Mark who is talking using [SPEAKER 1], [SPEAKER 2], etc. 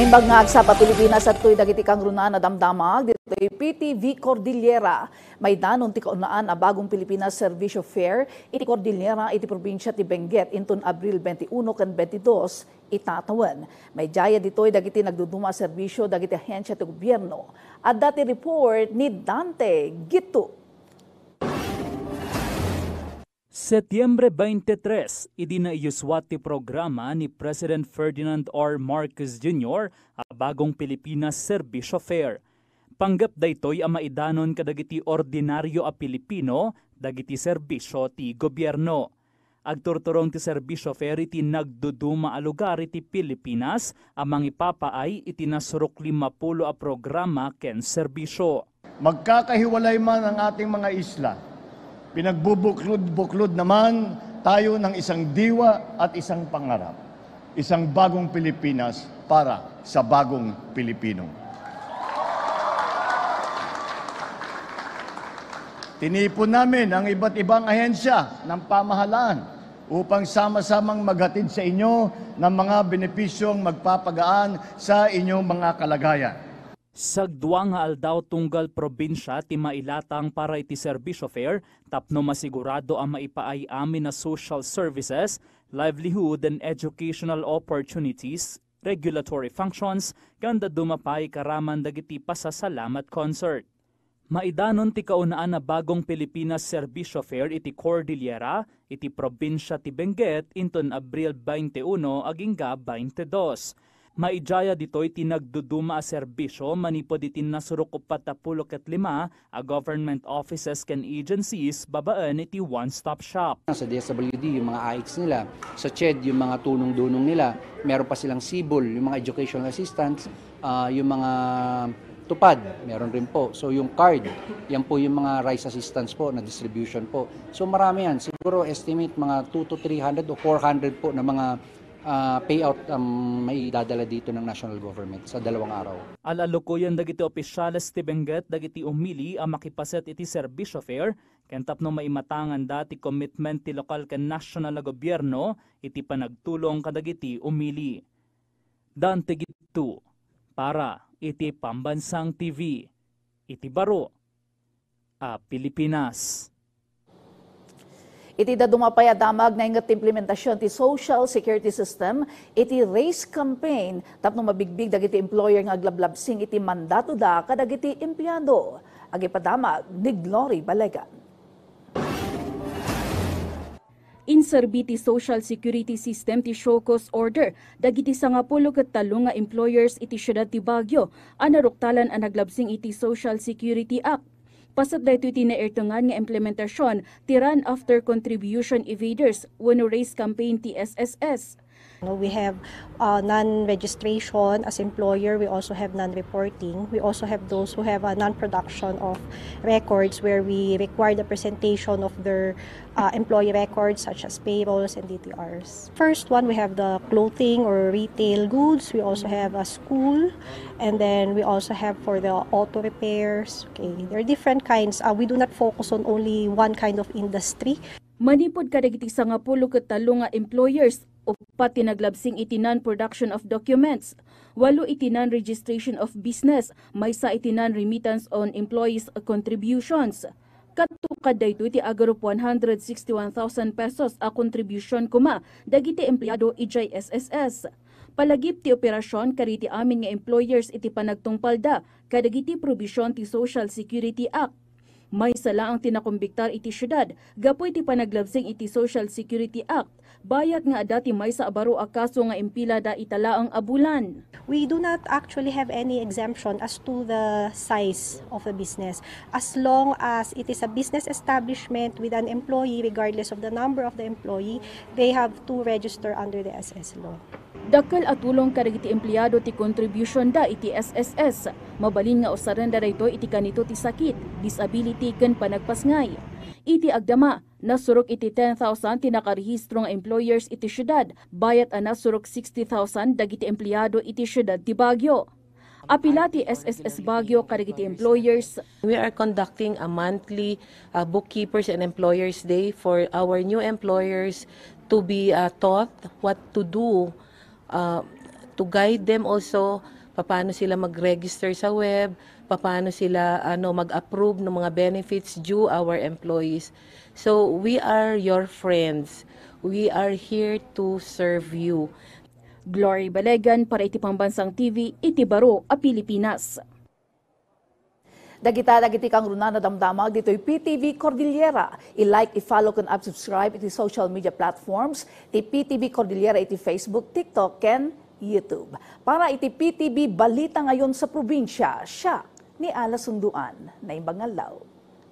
[SPEAKER 1] May mga sa Pilipinas at tuy dagiti kang runa na damdamag dito PTV Cordillera. May danon ti kaunaan a bagong Pilipinas Servisyo Fair iti Cordillera iti probinsya ti Benguet inton Abril 21 ken 22 itatawan. May jaya ditoy dagiti nagduduma serbisyo dagiti ahensya ti gobyerno. At dati report ni Dante Gitu.
[SPEAKER 2] Setyembre 23, idinaiyuswat ti programa ni President Ferdinand R. Marcos Jr. a bagong Pilipinas Servisyo Fair. Panggap daytoy a maidanon kadagiti ordinaryo a Pilipino dagiti serbisyo ti gobyerno. Agturturong ti Servisyo Fair iti nagduduma a lugar iti Pilipinas a mangipapaay iti nasurok 50 a programa ken serbisyo.
[SPEAKER 3] Magkakahiwalay man ang ating mga isla. Pinagbubuklod-buklod naman tayo ng isang diwa at isang pangarap. Isang bagong Pilipinas para sa bagong Pilipino. Tinipon namin ang iba't ibang ahensya ng pamahalaan upang sama-samang maghatid sa inyo ng mga benepisyong magpapagaan sa inyong mga kalagayan.
[SPEAKER 2] Sagdwa nga aldaw tunggal probinsya ti mailatang para iti Servisyo Fair tapno masigurado ang maipaay amin na social services, livelihood and educational opportunities, regulatory functions, kanda dumapay karaman dagiti pasasalamat concert. Maidanon ti kaunaan na bagong Pilipinas Servisyo Fair iti Cordillera, iti probinsya ti Benguet inton Abril 21 agingga 22. Maijaya ditoy tinagduduma a serbisyo manipod iti nasurok 45 a government offices ken agencies babaan iti one-stop shop.
[SPEAKER 4] Sa DSWD, yung mga AICs nila, sa CHED, yung mga tunong-dunong nila, meron pa silang SIBOL, yung mga educational assistants, yung mga tupad, meron rin po. So yung card, yan po yung mga rice assistance po na distribution po. So marami yan. Siguro estimate mga 200 to 300 o 400 po na mga payout may dadala dito ng national government sa 2 araw.
[SPEAKER 2] Alalukuyan dagiti opisyales ti Benguet dagiti umili a makipaset iti Servisyo Fair ken tapno maimatangan dati commitment ti lokal ken national na gobyerno iti panagtulong kadagiti umili. Dante Gitu para iti Pambansang TV iti baro a Pilipinas.
[SPEAKER 1] Iti dadumapay a damag na ingat implementasyon ti Social Security System, iti race campaign, tapno mabigbig dagiti employer nga aglablabsing iti mandato da kadagiti empleyado. Agipadamag ni Glory Balegan.
[SPEAKER 5] Inserbi ti Social Security System ti show cause order dagiti 13 nga employers iti syudad ti Baguio a naruktalan a naglabsing iti Social Security Act. Pasat dayto iti naertungan nga implementasyon ti Run After Contribution Evaders wenno race campaign ti SSS.
[SPEAKER 6] We have non-registration as employer. We also have non-reporting. We also have those who have a non-production of records where we require the presentation of their employee records such as payrolls and DTRs. First one, we have the clothing or retail goods. We also have a school, and then we also have for the auto repairs. Okay, there are different kinds. We do not focus on only one kind of industry.
[SPEAKER 5] Manipod kadagiti 13 nga employers upat tinaglabsing iti non-production of documents, 8 iti non-registration of business, maysa iti non-remittance on employees' contributions. Katukad dayto iti agarup 161,000 pesos a contribution kuma dagiti empleyado ijay SSS. Palagip ti operasyon kariti amin nga employers iti panagtungpalda kadagiti probisyon ti Social Security Act. May sala ang tinakumbiktar iti syudad, gapoy iti panaglabsing iti Social Security Act, bayat nga dati may sa abaro a kaso nga impila da italaang abulan.
[SPEAKER 6] We do not actually have any exemption as to the size of the business. As long as it is a business establishment with an employee, regardless of the number of the employee, they have to register under the SS law.
[SPEAKER 5] Dakkel at tulong kadagiti empleyado ti contribution da iti SSS. Mabalin nga usaran da dayto iti kanito ti sakit, disability ken panagpasngay. Iti agdama, nasurok iti 10,000 ti nakarehistro nga employers iti syudad, bayat a nasurok 60,000 dagiti empleyado iti syudad ti Baguio. Apila ti SSS Baguio kadagiti employers.
[SPEAKER 7] We are conducting a monthly bookkeepers and employers day for our new employers to be taught what to do to guide them also paano sila mag-register sa web, paano sila mag-approve ng mga benefits due our employees. So we are your friends. We are here to serve you.
[SPEAKER 5] Glory Balegan para iti Pambansang TV, iti Baro a Pilipinas.
[SPEAKER 1] Dagiti kang runana damdamag dito'y PTV Cordillera. I-like, i-follow, kan subscribe iti social media platforms, iti PTV Cordillera iti Facebook, TikTok, ken YouTube. Para iti PTV Balita ngayon sa probinsya, siya ni Ala Sunduan na Imbangalaw.